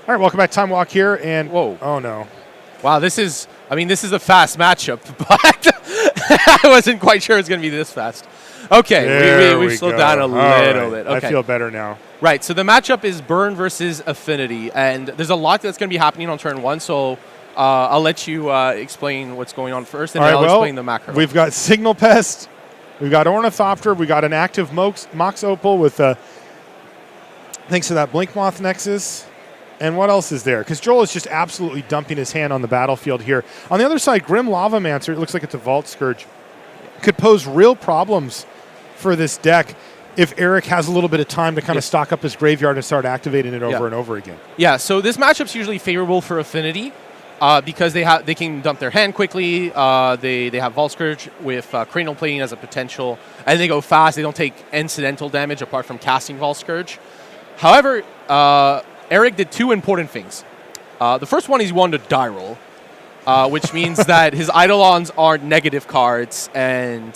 All right, welcome back to Time Walk here, and Whoa. Oh no. Wow, this is a fast matchup, but I wasn't quite sure it's going to be this fast. Okay, we slowed down a little bit. Okay. I feel better now. Right, so the matchup is Burn versus Affinity, and there's a lot that's going to be happening on turn 1, so I'll let you explain what's going on first, and then I'll explain the macro. We've got Signal Pest, we've got Ornithopter, we've got an active Mox Opal with, thanks to that Blink Moth Nexus. And what else is there? Because Joel is just absolutely dumping his hand on the battlefield here. On the other side, Grim Lavamancer, it looks like it's a Vault Scourge, could pose real problems for this deck if Eric has a little bit of time to kind of stock up his graveyard and start activating it over and over again. Yeah, so this matchup's usually favorable for Affinity because they can dump their hand quickly. They have Vault Scourge with Cranial Plating as a potential, and they go fast. They don't take incidental damage apart from casting Vault Scourge. However, Eric did two important things. The first one is he won the die roll, which means that his Eidolons are negative cards, and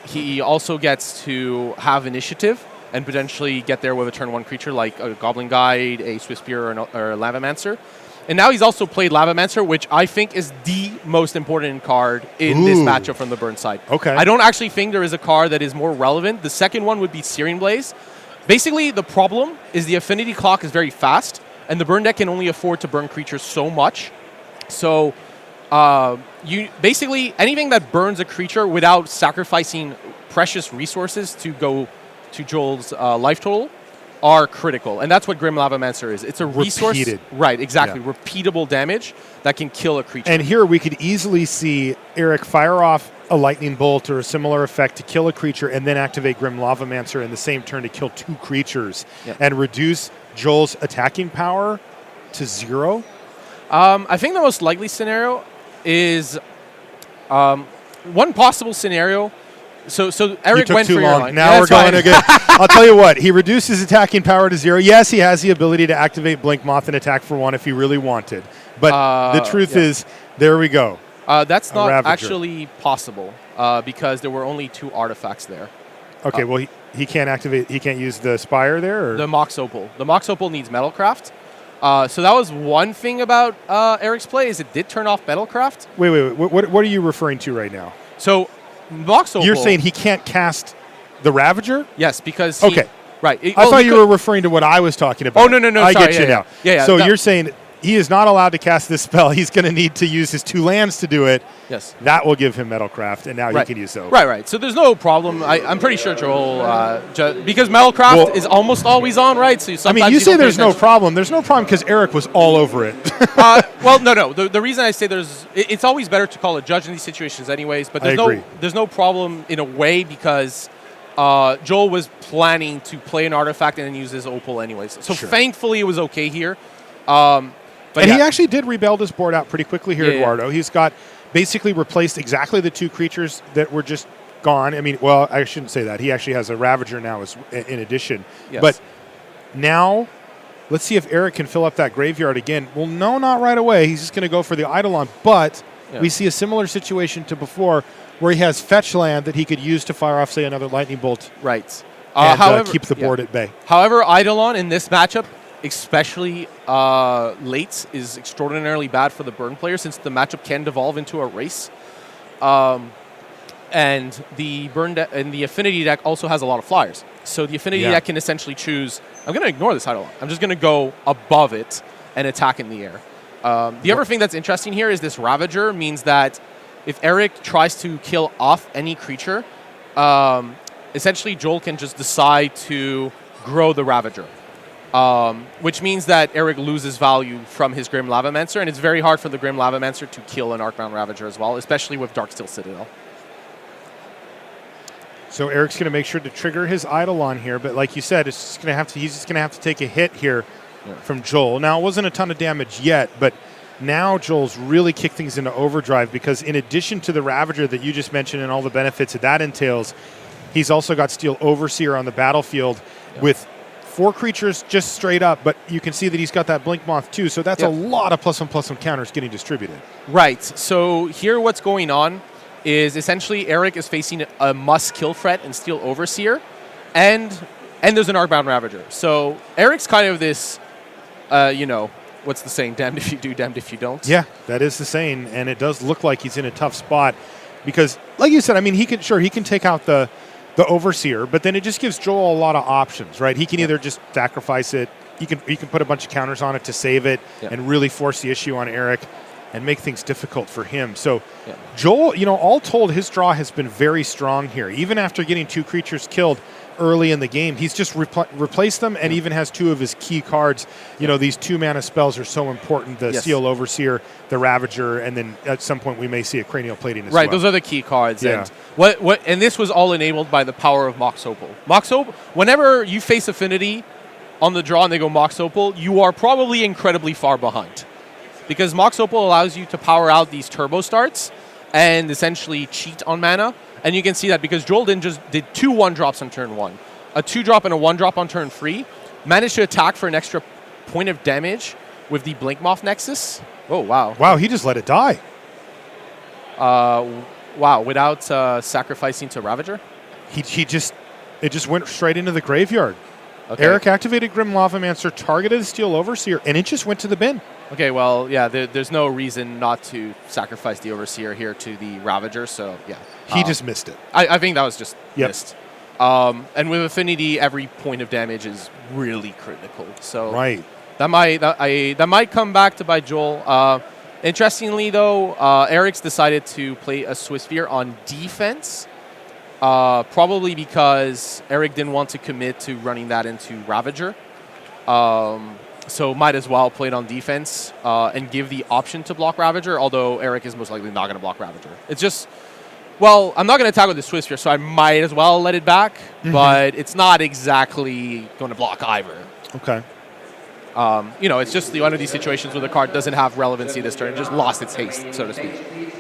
he also gets to have initiative and potentially get there with a turn 1 creature like a Goblin Guide, a Swift Spear, or a Lavamancer. And now he's also played Lavamancer, which I think is the most important card in this matchup from the Burn side. Okay. I don't actually think there is a card that is more relevant. The second one would be Searing Blaze. Basically, the problem is the Affinity clock is very fast, and the Burn deck can only afford to burn creatures so much. So, you basically anything that burns a creature without sacrificing precious resources to go to Joel's life total are critical, and that's what Grim Lavamancer is. It's a resource, right? Exactly, repeatable damage that can kill a creature. And here we could easily see Eric fire off a lightning bolt or a similar effect to kill a creature and then activate Grim Lavamancer in the same turn to kill 2 creatures and reduce Joel's attacking power to 0. I think the most likely scenario is one possible scenario. So Eric went for your line. Now we're going again. I'll tell you what. He reduces attacking power to 0. Yes, he has the ability to activate Blink Moth and attack for 1 if he really wanted. But the truth is, there we go. That's not actually possible because there were only 2 artifacts there. Okay, well, he can't activate. He can't use the Spire there? Or? The Mox Opal. The Mox Opal needs Metalcraft. So that was one thing about Eric's play is it did turn off Metalcraft. Wait. What are you referring to right now? So Mox Opal. You're saying he can't cast the Ravager? Yes, because right. I thought you were referring to what I was talking about. Oh, no. I sorry, get you now. Yeah. So you're saying he is not allowed to cast this spell. He's going to need to use his 2 lands to do it. Yes. That will give him Metalcraft, and now he can use those. Right. So there's no problem. I'm pretty sure Joel, because Metalcraft is almost always on, right? So sometimes you say there's no problem. There's no problem because Eric was all over it. Well, no. The reason I say it's always better to call a judge in these situations anyways, but there's no problem in a way because Joel was planning to play an artifact and then use his Opal anyways. So thankfully it was okay here. But he actually did rebuild his board out pretty quickly here, Eduardo. He's got basically replaced exactly the 2 creatures that were just gone. I mean, well, I shouldn't say that. He actually has a Ravager now in addition. Yes. But now, let's see if Eric can fill up that graveyard again. Well, no, not right away. He's just going to go for the Eidolon. But we see a similar situation to before where he has fetch land that he could use to fire off, say, another lightning bolt. Right. And keep the board at bay. However, Eidolon in this matchup, especially late, is extraordinarily bad for the Burn player since the matchup can devolve into a race. And the and the Affinity deck also has a lot of flyers. So the Affinity deck can essentially choose, I'm going to ignore this Eidolon. I'm just going to go above it and attack in the air. The other thing that's interesting here is this Ravager means that if Eric tries to kill off any creature, essentially Joel can just decide to grow the Ravager. Which means that Eric loses value from his Grim Lavamancer, and it's very hard for the Grim Lavamancer to kill an Arcbound Ravager as well, especially with Darksteel Citadel. So Eric's going to make sure to trigger his Eidolon here, but like you said, he's just going to have to take a hit here from Joel. Now, it wasn't a ton of damage yet, but now Joel's really kicked things into overdrive because in addition to the Ravager that you just mentioned and all the benefits that entails, he's also got Steel Overseer on the battlefield with 4 creatures just straight up, but you can see that he's got that Blink Moth too, so that's a lot of +1/+1 counters getting distributed. Right. So here what's going on is essentially Eric is facing a must-kill threat in Steel Overseer, and there's an Arcbound Ravager. So Eric's kind of this what's the saying? Damned if you do, damned if you don't. Yeah, that is the saying, and it does look like he's in a tough spot because, like you said, I mean, he can take out the Overseer, but then it just gives Joel a lot of options, right? He can either just sacrifice it, he can put a bunch of counters on it to save it, and really force the issue on Eric and make things difficult for him. So Joel, all told, his draw has been very strong here. Even after getting 2 creatures killed early in the game, he's just replaced them and even has 2 of his key cards. These 2-mana spells are so important, the Steel Overseer, the Ravager, and then at some point we may see a Cranial Plating as well. Right, those are the key cards. Yeah. And and this was all enabled by the power of Mox Opal. Mox Opal, whenever you face Affinity on the draw and they go Mox Opal, you are probably incredibly far behind. Because Mox Opal allows you to power out these turbo starts and essentially cheat on mana. And you can see that because Joel did 2 1-drops on turn 1. A 2-drop and a 1-drop on turn 3. Managed to attack for an extra point of damage with the Blinkmoth Nexus. Oh, wow. Wow, he just let it die. Wow, without sacrificing to Ravager? It just went straight into the graveyard. Okay. Eric activated Grim Lavamancer, targeted Steel Overseer, and it just went to the bin. Okay, well, yeah, there's no reason not to sacrifice the Overseer here to the Ravager, so yeah. He just missed it. I think that was just missed. And with Affinity, every point of damage is really critical. So right. that might come back to bite Joel. Interestingly, though, Eric's decided to play a Swiftspear on defense. Probably because Eric didn't want to commit to running that into Ravager. So might as well play it on defense and give the option to block Ravager, although Eric is most likely not going to block Ravager. It's just, well, I'm not going to attack with the Swiftspear, so I might as well let it back, but it's not exactly going to block either. Okay. It's just one of these situations where the card doesn't have relevancy this turn. It just lost its haste, so to speak.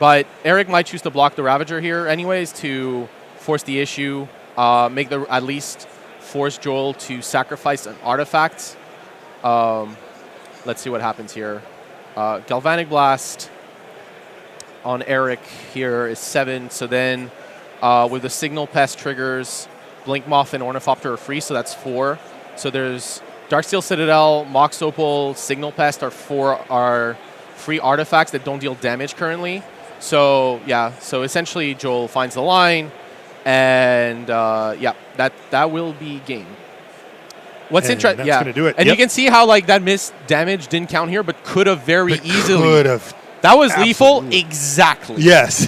But Eric might choose to block the Ravager here anyways to force the issue, at least force Joel to sacrifice an artifact. Let's see what happens here. Galvanic Blast on Eric here is 7. So then with the Signal Pest triggers, Blinkmoth and Ornithopter are free, so that's 4. So there's Darksteel Citadel, Mox Opal, Signal Pest are free artifacts that don't deal damage currently. So so essentially Joel finds the line, and that will be game. What's interesting? That's gonna do it. And you can see how that missed damage didn't count here, but could have very easily. Could have. That was lethal, exactly. Yes.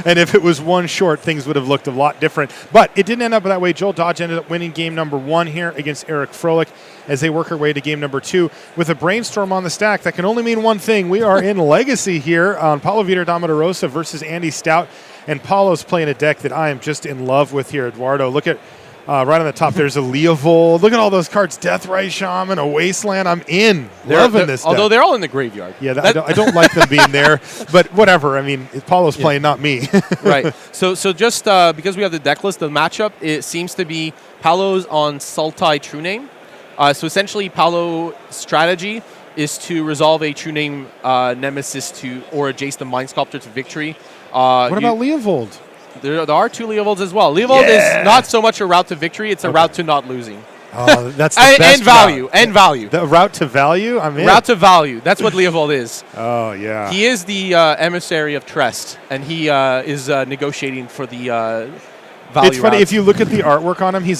And if it was one short, things would have looked a lot different. But it didn't end up that way. Joel Dodge ended up winning game number 1 here against Eric Froelich as they work their way to game number 2 with a Brainstorm on the stack. That can only mean one thing. We are in Legacy here on Paulo Vitor, Damo, Rosa versus Andy Stout. And Paulo's playing a deck that I am just in love with here, Eduardo. Look at right on the top, there's a Leovold. Look at all those cards. Deathrise Shaman, a Wasteland. I'm in. Loving this deck. Although they're all in the graveyard. Yeah, I don't like them being there. But whatever. I mean, Paulo's playing, not me. Right. So just because we have the deck list, the matchup, it seems to be Paulo's on Sultai True Name. So essentially, Paulo's strategy is to resolve a True Name Nemesis or a Jace the Mind Sculptor to victory. What about Leovold? There are 2 Leovolds as well. Leovold is not so much a route to victory; it's a route to not losing. Oh, that's the best and value. route. And value. The route to value? I'm in. Route to value. That's what Leovold is. Oh, yeah. He is the emissary of Trest, and he is negotiating for the value. It's funny, route. if you look at the artwork on him, he's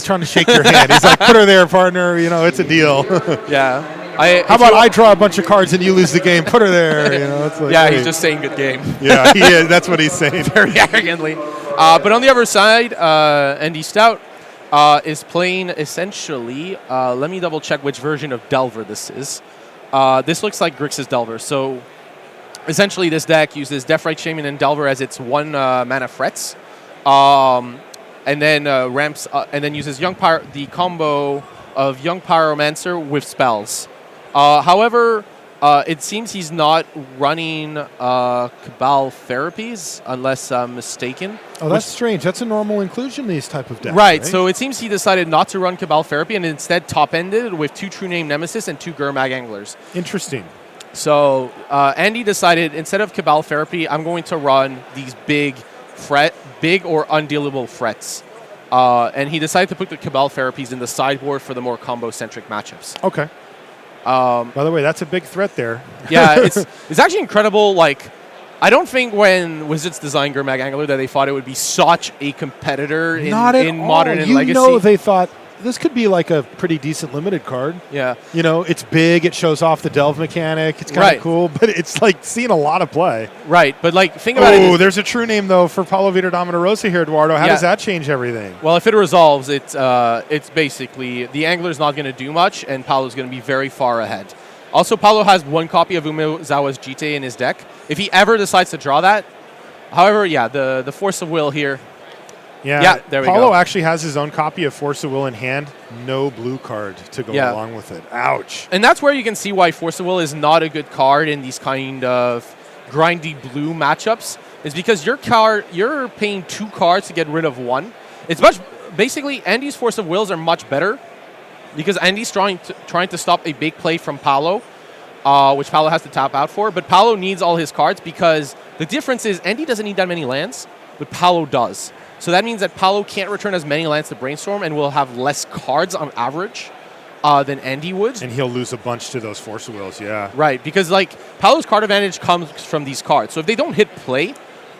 trying to shake your hand. He's like, put her there, partner. It's a deal. Yeah. How about I draw a bunch of cards and you lose the game? Put her there. It's like, yeah, hey. he's just saying good game. Yeah, he is. That's what he's saying. Very arrogantly. But on the other side, Andy Stout is playing essentially, let me double check which version of Delver this is. This looks like Grixis Delver. So essentially this deck uses Deathrite Shaman and Delver as its 1 mana frets. And then ramps, and then uses the combo of Young Pyromancer with spells. However, it seems he's not running Cabal Therapies, unless I'm mistaken. Oh, that's strange. That's a normal inclusion in these type of decks. Right, so it seems he decided not to run Cabal Therapy and instead top-ended with 2 True Name Nemesis and 2 Gurmag Anglers. Interesting. So Andy decided, instead of Cabal Therapy, I'm going to run these big or undealable frets. and he decided to put the Cabal therapies in the sideboard for the more combo-centric matchups. Okay. By the way, that's a big threat there. Yeah, it's actually incredible. Like, I don't think when Wizards designed Gurmag Angler that they thought it would be such a competitor in Modern and Legacy. You know, they thought this could be like a pretty decent limited card. Yeah. You know, it's big. It shows off the delve mechanic. It's kind of cool, but it's like seeing a lot of play. Right, but like think about it. Oh, there's a true name though for Paulo Vitor Damo Rosa here, Eduardo. How does that change everything? Well, if it resolves, it's basically the Angler's not going to do much, and Paulo's going to be very far ahead. Also, Paulo has one copy of Umezawa's Jite in his deck. If he ever decides to draw that, however, the Force of Will here. Yeah, there we go. Paulo actually has his own copy of Force of Will in hand. No blue card to go along with it. Ouch. And that's where you can see why Force of Will is not a good card in these kind of grindy blue matchups. Is because you're paying 2 cards to get rid of 1. It's basically Andy's Force of Wills are much better because Andy's trying to stop a big play from Paulo, which Paulo has to tap out for. But Paulo needs all his cards because the difference is Andy doesn't need that many lands, but Paulo does. So that means that Paulo can't return as many lands to Brainstorm and will have less cards on average than Andy would. And he'll lose a bunch to those Force of Wills, yeah. Right, because like Paulo's card advantage comes from these cards. So if they don't hit play,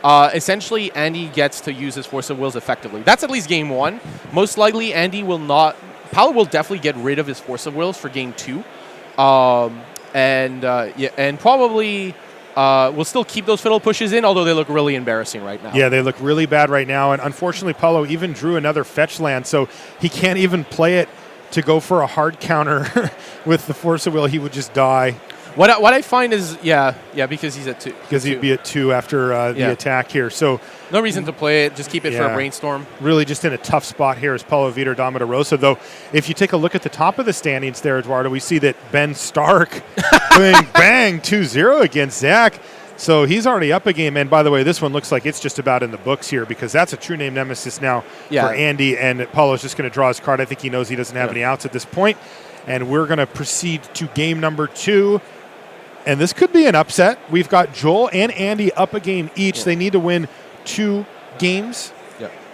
essentially Andy gets to use his Force of Wills effectively. That's at least game 1. Most likely Andy will not. Paulo will definitely get rid of his Force of Wills for game 2. And probably we'll still keep those fiddle pushes in, although they look really embarrassing right now. Yeah, they look really bad right now. And unfortunately, Paulo even drew another fetch land, so he can't even play it to go for a hard counter with the Force of Will. He would just die. What I find is, because he's at 2. Because he'd be at 2 after the attack here. So no reason to play it. Just keep it for a Brainstorm. Really just in a tough spot here is Paulo Vitor Damo Rosa. Though, if you take a look at the top of the standings there, Eduardo, we see that Ben Stark doing bang 2-0 against Zach. So he's already up a game. And by the way, this one looks like it's just about in the books here because that's a true name nemesis now for Andy. And Paulo's just going to draw his card. I think he knows he doesn't have any outs at this point. And we're going to proceed to game number 2. And this could be an upset. We've got Joel and Andy up a game each. Yeah. They need to win 2 games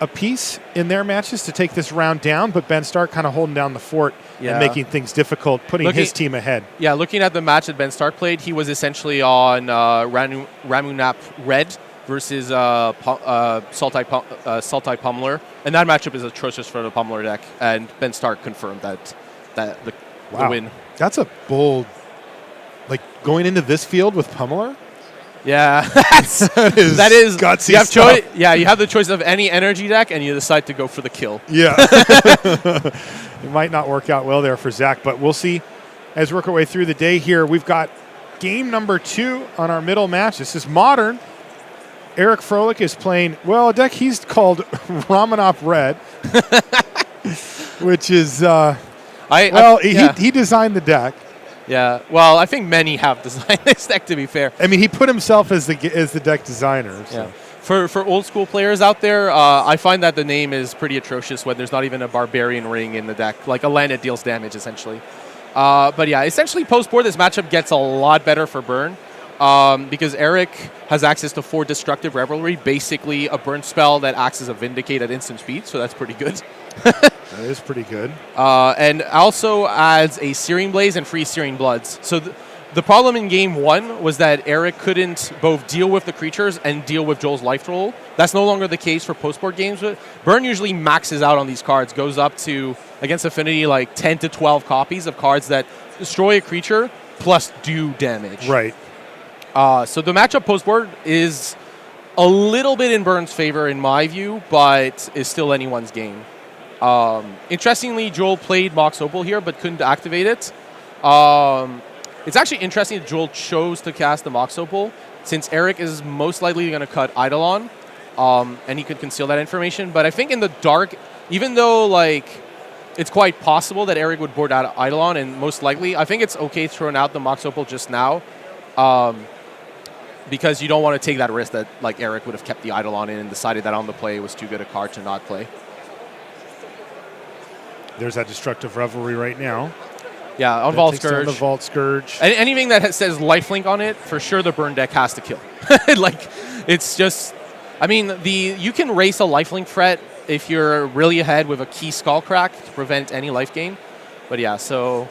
apiece in their matches to take this round down. But Ben Stark kind of holding down the fort and making things difficult, putting his team ahead. Yeah, looking at the match that Ben Stark played, he was essentially on Ramunap Red versus Sultai Pummeler. And that matchup is atrocious for the Pummeler deck. And Ben Stark confirmed the win. That's a bold... Like, going into this field with Pummeler? Yeah, that is gutsy you have stuff. you have the choice of any energy deck, and you decide to go for the kill. Yeah. It might not work out well there for Zach, but we'll see as we work our way through the day here. We've got game number 2 on our middle match. This is Modern. Eric Froelich is playing, a deck he's called Ramanop Red, which is, he designed the deck. Yeah, well, I think many have designed this deck, to be fair. I mean, he put himself as the deck designer. So. Yeah. For old school players out there, I find that the name is pretty atrocious when there's not even a Barbarian Ring in the deck, like a land that deals damage, essentially. But yeah, essentially post-board, this matchup gets a lot better for Burn because Eric has access to 4 Destructive Revelry, basically a burn spell that acts as a Vindicate at instant speed, so that's pretty good. That is pretty good. And also adds a Searing Blaze and free Searing Bloods. So the problem in game 1 was that Eric couldn't both deal with the creatures and deal with Joel's life roll. That's no longer the case for post-board games. But Burn usually maxes out on these cards, goes up to, against Affinity, like 10 to 12 copies of cards that destroy a creature plus do damage. Right. So the matchup post-board is a little bit in Burn's favor, in my view, but is still anyone's game. Interestingly, Joel played Mox Opal here, but couldn't activate it. It's actually interesting that Joel chose to cast the Mox Opal, since Eric is most likely going to cut Eidolon, and he could conceal that information. But I think in the dark, even though it's quite possible that Eric would board out Eidolon, and most likely, I think it's okay throwing out the Mox Opal just now, because you don't want to take that risk that Eric would have kept the Eidolon in and decided that on the play it was too good a card to not play. There's that Destructive Revelry right now. Yeah, on Vault Scourge. The Vault Scourge. Anything that says lifelink on it, for sure the Burn deck has to kill. It's just... I mean, you can race a lifelink threat if you're really ahead with a key skull crack to prevent any life gain. But yeah, so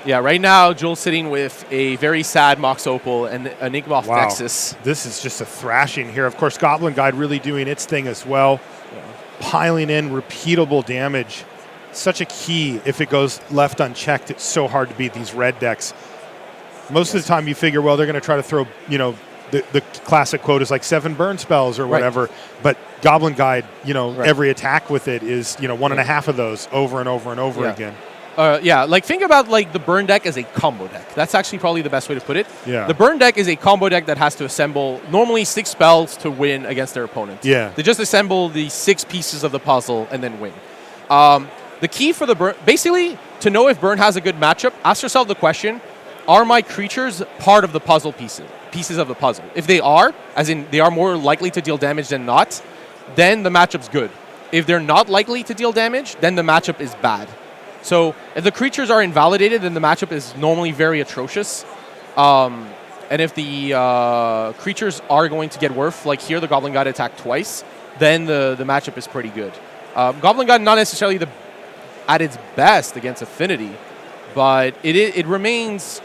yeah, right now Joel's sitting with a very sad Mox Opal and Enigma of Nexus. This is just a thrashing here. Of course, Goblin Guide really doing its thing as well, piling in repeatable damage. Such a key. If it goes left unchecked, it's so hard to beat these red decks. Most of the time you figure, well, they're going to try to throw, the classic quote is like 7 burn spells or whatever. But Goblin Guide, every attack with it is, 1.5 of those over and over and over again. Think about the burn deck as a combo deck. That's actually probably the best way to put it. Yeah. The burn deck is a combo deck that has to assemble normally 6 spells to win against their opponent. Yeah. They just assemble the 6 pieces of the puzzle and then win. The key for the burn, basically, to know if burn has a good matchup, ask yourself the question, are my creatures part of the puzzle pieces of the puzzle? If they are, as in they are more likely to deal damage than not, then the matchup's good. If they're not likely to deal damage, then the matchup is bad. So if the creatures are invalidated, then the matchup is normally very atrocious. And if the creatures are going to get worse, like here the Goblin Guide attacked twice, then the matchup is pretty good. Goblin Guide not necessarily at its best against Affinity, but it remains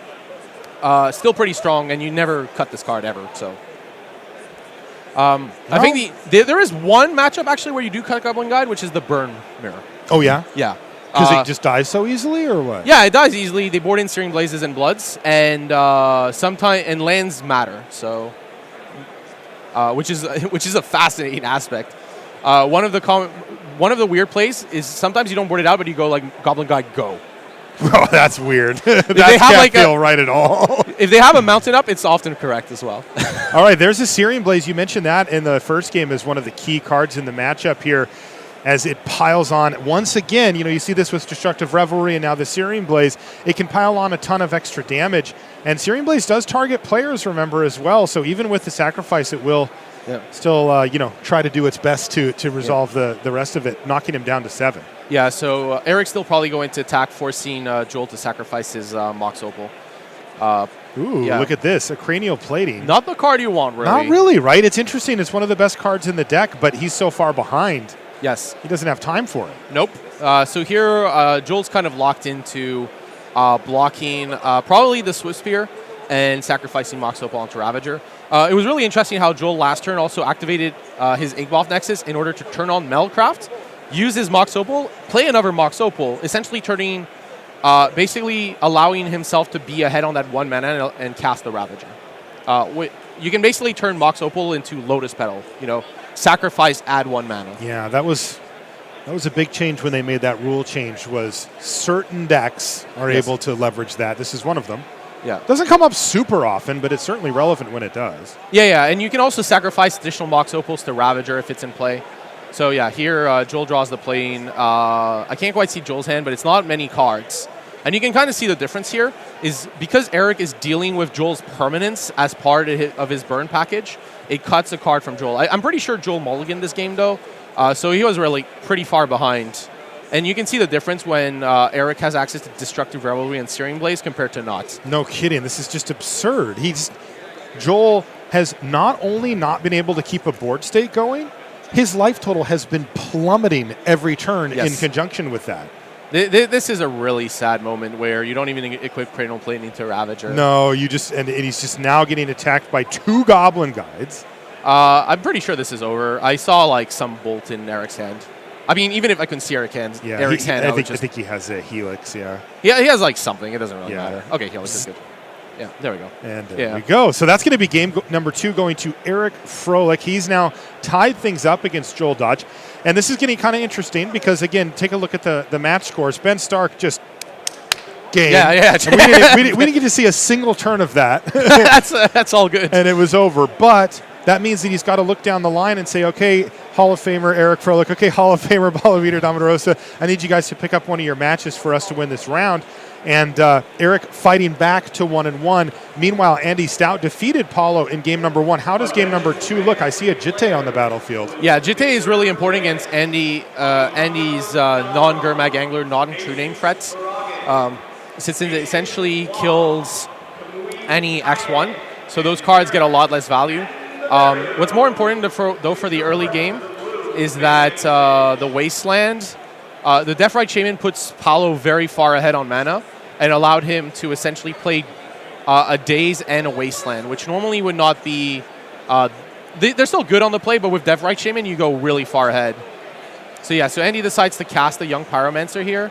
still pretty strong, and you never cut this card ever. So I think there is one matchup actually where you do cut Goblin Guide, which is the Burn Mirror. Oh, yeah? Yeah. Because it just dies so easily, or what? Yeah, it dies easily. They board in Searing Blazes and Bloods, and sometimes lands matter. So, which is a fascinating aspect. One of the weird plays is sometimes you don't board it out, but you go like Goblin Guide go. Oh, that's weird. That they have can't feel right at all. If they have a mountain up, it's often correct as well. All right, there's a Searing Blaze. You mentioned that in the first game as one of the key cards in the matchup here. As it piles on, once again, you see this with Destructive Revelry and now the Searing Blaze, it can pile on a ton of extra damage. And Searing Blaze does target players, remember, as well. So even with the sacrifice, it will still, try to do its best to resolve the rest of it, knocking him down to 7. Yeah, so Eric's still probably going to attack, forcing Joel to sacrifice his Mox Opal. Look at this, a Cranial Plating. Not the card you want, really. Not really, right? It's interesting. It's one of the best cards in the deck, but he's so far behind. Yes. He doesn't have time for it. Nope. So here, Joel's kind of locked into blocking probably the Swift Spear and sacrificing Mox Opal onto Ravager. It was really interesting how Joel last turn also activated his Inkmoth Nexus in order to turn on Metalcraft, use his Mox Opal, play another Mox Opal, essentially turning, basically allowing himself to be ahead on that 1 mana and cast the Ravager. You can basically turn Mox Opal into Lotus Petal, sacrifice, add 1 mana. Yeah, that was a big change when they made that rule change, was certain decks are able to leverage that. This is one of them. Yeah. Doesn't come up super often, but it's certainly relevant when it does. Yeah, and you can also sacrifice additional Mox Opals to Ravager if it's in play. So yeah, here Joel draws the plane. I can't quite see Joel's hand, but it's not many cards. And you can kind of see the difference here is because Eric is dealing with Joel's permanence as part of his burn package, it cuts a card from Joel. I'm pretty sure Joel mulliganed this game, though, so he was really pretty far behind. And you can see the difference when Eric has access to Destructive Revelry and Searing Blaze compared to not. No kidding. This is just absurd. Joel has not only not been able to keep a board state going, his life total has been plummeting every turn in conjunction with that. This is a really sad moment where you don't even equip Cranial Plating to Ravager. No, and he's just now getting attacked by 2 Goblin Guides. I'm pretty sure this is over. I saw some bolt in Eric's hand. I mean, even if I couldn't see Eric's hand, I think he has a Helix. Yeah, he has something. It doesn't really matter. Okay, Helix is good. Yeah, there we go. And there we go. So that's going to be game number 2 going to Eric Froelich. He's now tied things up against Joel Dodge. And this is getting kind of interesting because, again, take a look at the match scores. Ben Stark just game. Yeah. We didn't get to see a single turn of that. That's all good. And it was over. But that means that he's got to look down the line and say, okay, Hall of Famer Eric Froelich, okay, Hall of Famer Belateche-Dodge-Stout, Damo, Rosa, I need you guys to pick up one of your matches for us to win this round. And Eric fighting back to 1-1. Meanwhile, Andy Stout defeated Paulo in game number 1. How does game number 2 look? I see a Jitte on the battlefield. Yeah, Jitte is really important against Andy's non-Gurmag Angler, non-true name threats. Since it essentially kills any X1, so those cards get a lot less value. What's more important, though, for the early game is that the Wasteland, the Deathrite Shaman puts Paolo very far ahead on mana and allowed him to essentially play a Daze and a Wasteland, which normally would not be... they're still good on the play, but with Deathrite Shaman, you go really far ahead. So yeah, so Andy decides to cast the Young Pyromancer here,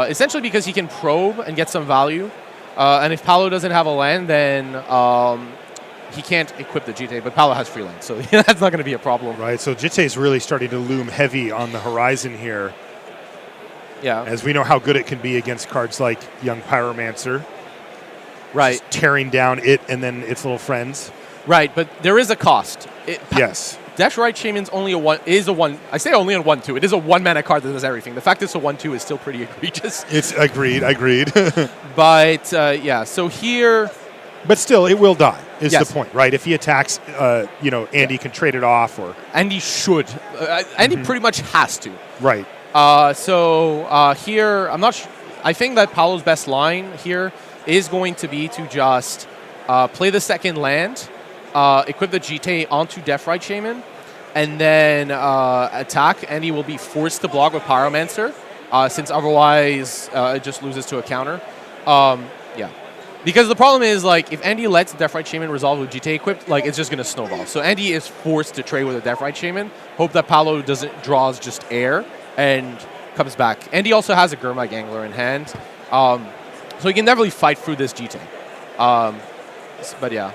essentially because he can probe and get some value. And if Paolo doesn't have a land, then he can't equip the GT, but Paolo has free land, so that's not going to be a problem. Right, so GT is really starting to loom heavy on the horizon here. Yeah. As we know how good it can be against cards like Young Pyromancer. Right. Just tearing down it and then its little friends. Right, but there is a cost. Yes. Deathrite Shaman's only a one. I say only on 1/2. It is a 1-mana card that does everything. The fact it's a 1/2 is still pretty egregious. It's agreed. But yeah, so here. But still, it will die. Is Yes. the point, right? If he attacks, Andy can trade it off, or Andy should. Andy pretty much has to. right. So here, I'm not. I think that Paolo's best line here is going to be to just play the second land, equip the GT onto Deathrite Shaman, and then attack. Andy will be forced to block with Pyromancer, since otherwise it just loses to a counter. Yeah. Because the problem is, like, if Andy lets Deathrite Shaman resolve with GT equipped, like, it's just going to snowball. So Andy is forced to trade with a Deathrite Shaman, hope that Paolo draws just air, and comes back. Andy also has a Gurmag Angler in hand, so he can definitely fight through this GT. But yeah,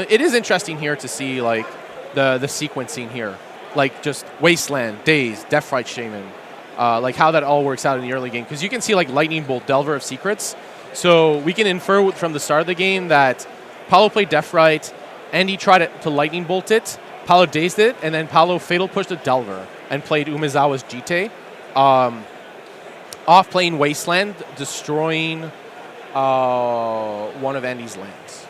it is interesting here to see, like, the sequencing here. Like, just Wasteland, Daze, Deathrite Shaman, like, how that all works out in the early game. Because you can see, like, Lightning Bolt, Delver of Secrets. So we can infer from the start of the game that Paolo played Deathrite, Andy tried to Lightning Bolt it, Paolo dazed it, and then Paolo Fatal pushed the Delver and played Umezawa's Jite, off playing Wasteland, destroying one of Andy's lands.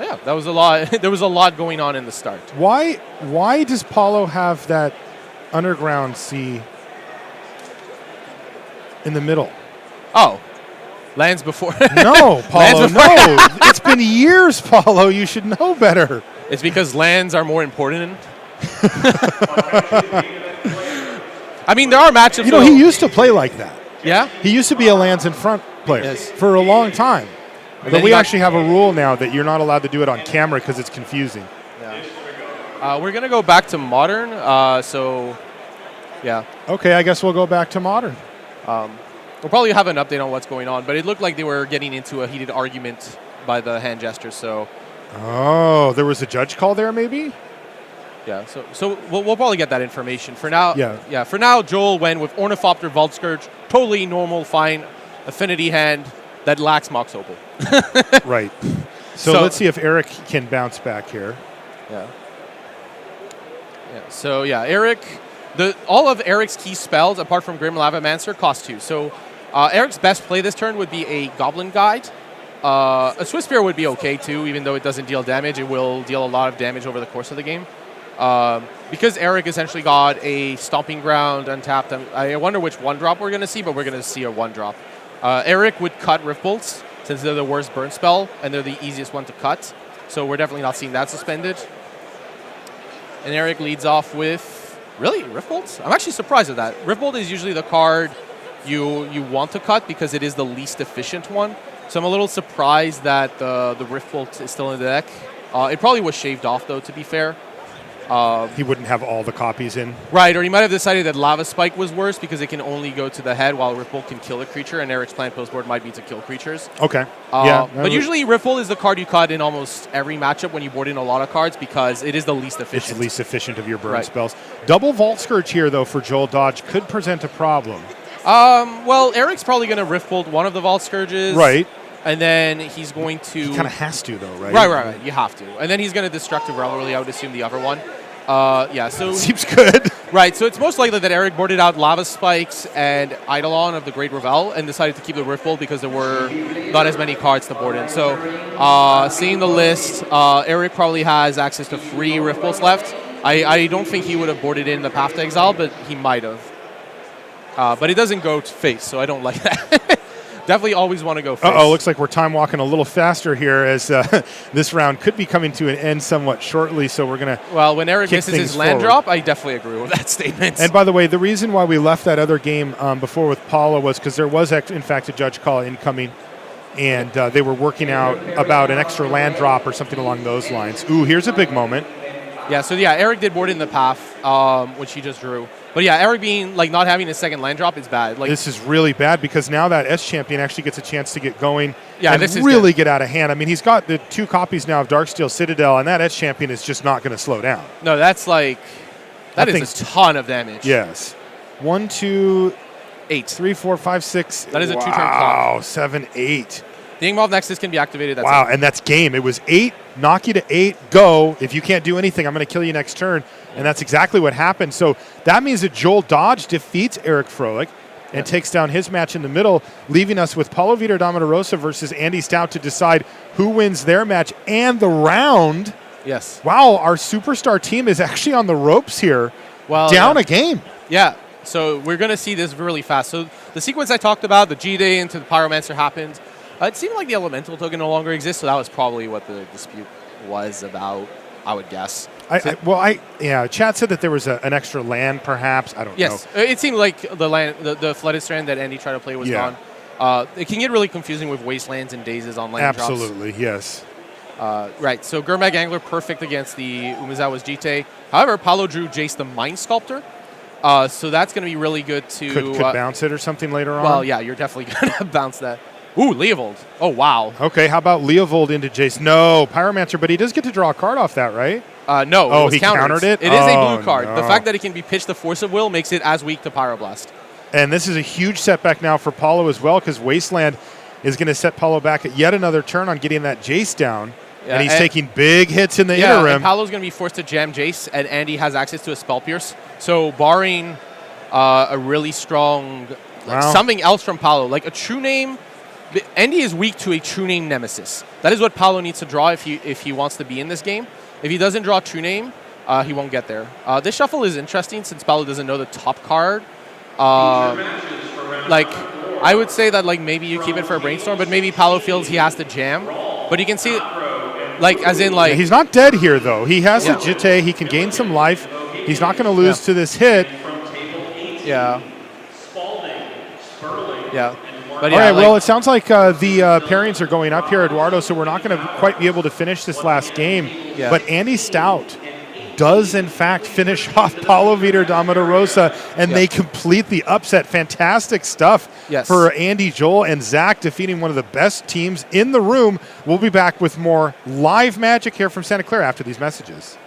Yeah, that was a lot. There was a lot going on in the start. Why does Paolo have that Underground Sea in the middle? Oh. Lands before. No, Paulo, no. It's been years, Paulo. You should know better. It's because lands are more important. I mean, there are matchups. You know, he used to play like that. Yeah? He used to be a lands in front player for a long time. But we actually have a rule now that you're not allowed to do it on camera because it's confusing. Yeah. We're going to go back to Modern. So, yeah. Okay, I guess we'll go back to Modern. We'll probably have an update on what's going on, but it looked like they were getting into a heated argument by the hand gestures, so... Oh, there was a judge call there, maybe? Yeah, so we'll probably get that information. For now, for now, Joel went with Ornithopter, Vault Scourge, totally normal, fine, Affinity hand that lacks Mox Opal. Right. So let's see if Eric can bounce back here. Yeah. So, Eric... all of Eric's key spells, apart from Grim Lavamancer, cost 2. So Eric's best play this turn would be a Goblin Guide. A Swiss Spear would be okay, too, even though it doesn't deal damage. It will deal a lot of damage over the course of the game. Because Eric essentially got a Stomping Ground untapped, I wonder which 1-drop we're going to see, but we're going to see a 1-drop. Eric would cut Rift Bolts, since they're the worst burn spell, and they're the easiest one to cut. So we're definitely not seeing that suspended. And Eric leads off with... Really? Rift Bolts? I'm actually surprised at that. Rift Bolt is usually the card you want to cut because it is the least efficient one. So I'm a little surprised that the Rift Bolt is still in the deck. It probably was shaved off, though, to be fair. He wouldn't have all the copies in. Right, or he might have decided that Lava Spike was worse because it can only go to the head while Rift Bolt can kill a creature, and Eric's plan postboard might be to kill creatures. Okay. But usually Rift Bolt is the card you cut in almost every matchup when you board in a lot of cards because it is the least efficient. It's the least efficient of your burn spells. Double Vault Scourge here, though, for Joel Dodge could present a problem. Well, Eric's probably going to Rift Bolt one of the Vault Scourges. Right. And then he's going to... He kind of has to, though, right? Right. You have to. And then he's going to Destructive Revelry, I would assume, the other one. So... Seems good. Right, so it's most likely that Eric boarded out Lava Spikes and Eidolon of the Great Revel and decided to keep the Rift Bolt because there were not as many cards to board in. So, seeing the list, Eric probably has access to 3 Rift Bolts left. I don't think he would have boarded in the Path to Exile, but he might have. But it doesn't go to face, so I don't like that. definitely always want to go first. Looks like we're time walking a little faster here as this round could be coming to an end somewhat shortly. So we're going to Well, when Eric misses his land forward. drop, I definitely agree with that statement. And by the way, the reason why we left that other game before with Paula was because there was, in fact, a judge call incoming, and they were working out about an extra land drop or something along those lines. Ooh, here's a big moment. Yeah, so yeah, Eric did board in the path, which he just drew. But yeah, Eric being like not having a second land drop is bad. Like, this is really bad because now that S champion actually gets a chance to get going and this is really get out of hand. I mean, he's got the 2 copies now of Darksteel Citadel, and that S champion is just not going to slow down. No, that's like that is a ton of damage. Yes. 1, 2, 8, 3, 4, 5, 6. That is a 2-turn clock. Wow, 7, 8. The Ingmov Nexus can be activated. That's wow, it. and that's game. It was 8, knock you to 8, go. If you can't do anything, I'm going to kill you next turn. And that's exactly what happened. So that means that Joel Dodge defeats Eric Froelich and takes down his match in the middle, leaving us with Paulo Vitor Rosa versus Andy Stout to decide who wins their match and the round. Yes. Wow, our superstar team is actually on the ropes here. Well, down a game. Yeah. So we're going to see this really fast. So the sequence I talked about, the G-Day into the Pyromancer happened. It seemed like the Elemental token no longer exists, so that was probably what the dispute was about, I would guess. Chat said that there was an extra land, perhaps. I don't know. Yes, it seemed like the Flooded Strand that Andy tried to play was gone. It can get really confusing with Wastelands and Dazes on land drops. Absolutely, yes. Right, so Gurmag Angler perfect against the Umezawa's Jite. However, Paulo drew Jace the Mind Sculptor. So that's going to be really good to... Could bounce it or something later on? Well, yeah, you're definitely going to bounce that. Ooh, Leovold. Oh, wow. Okay, how about Leovold into Jace? No, Pyromancer, but he does get to draw a card off that, right? No, it was he countered it? It is a blue card. No. The fact that it can be pitched the Force of Will makes it as weak to Pyroblast. And this is a huge setback now for Paulo as well, because Wasteland is going to set Paulo back at yet another turn on getting that Jace down. Yeah, and he's taking big hits in the interim. And Paulo's going to be forced to jam Jace, and Andy has access to a Spell Pierce. So barring a really strong... something else from Paulo, like a True Name... Andy is weak to a True Name Nemesis. That is what Paulo needs to draw if he wants to be in this game. If he doesn't draw True Name, he won't get there. This shuffle is interesting since Paulo doesn't know the top card. I would say that maybe you keep it for a brainstorm, but maybe Paulo feels he has to jam. But you can see, he's not dead here though. He has a Jite. He can gain some life. He's not going to lose to this hit. Yeah. Yeah. But all right, well, it sounds like the pairings are going up here, Eduardo, so we're not going to quite be able to finish this last game. Yeah. But Andy Stout does, in fact, finish off Paulo Vitor Rosa, and they complete the upset. Fantastic stuff for Andy, Joel, and Zach, defeating one of the best teams in the room. We'll be back with more live magic here from Santa Clara after these messages.